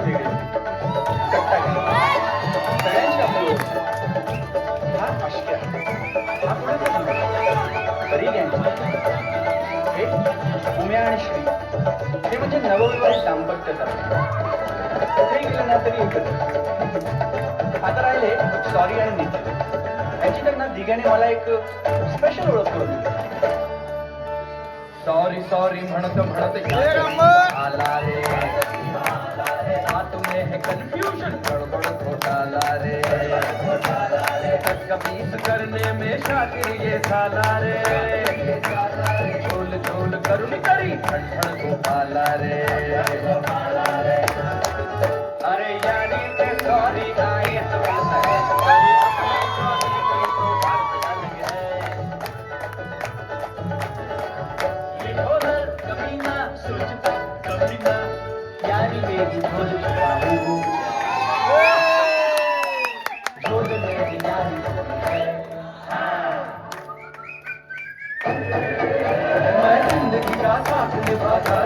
वेगळे कट्टा सगळ्यांची आपली ओळख. हा आशिक्या, हा पुण्याचा मुलगा, तरी हे उम्या आणि श्री, हे म्हणजे नवविवाहित दाम्पत्य कुठेही गेलं ना तरी एकच. आता राहिले सॉरी आणि नितीन, यांची तर ना दिघ्याने मला एक स्पेशल ओळख करून दिली. सॉरी सॉरी म्हणत म्हणत आला रे, आतूने है कंफ्यूजन गड़बड़ घोटाला रे, कमीज करने में शाकिर ये साला रे, झोल झोल करुण करी ठण गोपाला रे, अरे यानी ते सॉरी आई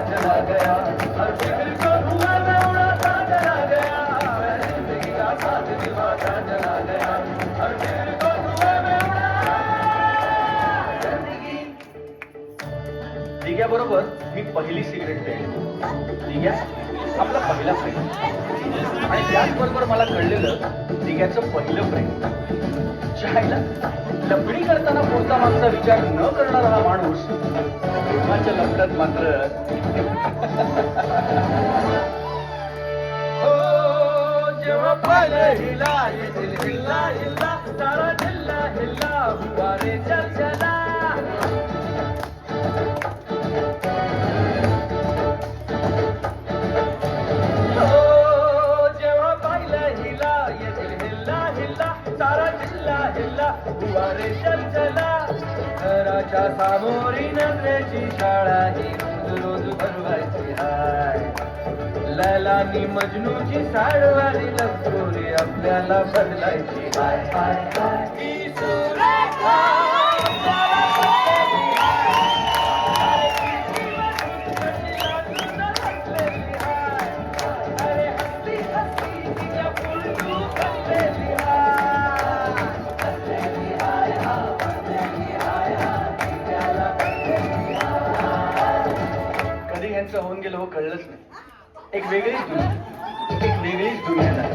चला गया, हर फिक्र को धुआं में उड़ाता चला गया, मैं जिंदगी का साथ निभाता चला गया, हर फिक्र को धुआं में उड़ाता जिंदगी. दिग्याबरोबर मी पहिली सिगरेट पेली. दिग्या आपला पहिला प्रेम, आणि त्याचबरोबर मला कळलेलं दिग्याचं पहिलं प्रेम. शाळेला लपडी करताना पुढचा मागचा विचार न करणारा हा माणूस प्रेमाच्या लपड्यात मात्र जेव्हा पाहिलं हिला दिल हिल्ला हिल्ला सारा जिल्हा हिल्ला हुआ रे चर्चला. जेव्हा पाहिलं हिला दिल हिल्ला हिल्ला सारा जिल्हा हिल्ला हुआ रे चर्चला. घराच्या सामोरी नजरेची शाळा ही रोज रोज भरवायची हाय, लैलानी मजनूची साडवारी लवकरी आपल्याला बदलायची हाय हाय हाय. ही सुरेखा होऊन गेलं हो कळलंच नाही. एक वेगळीच दुनिया, एक वेगळीच दुनिया झाली.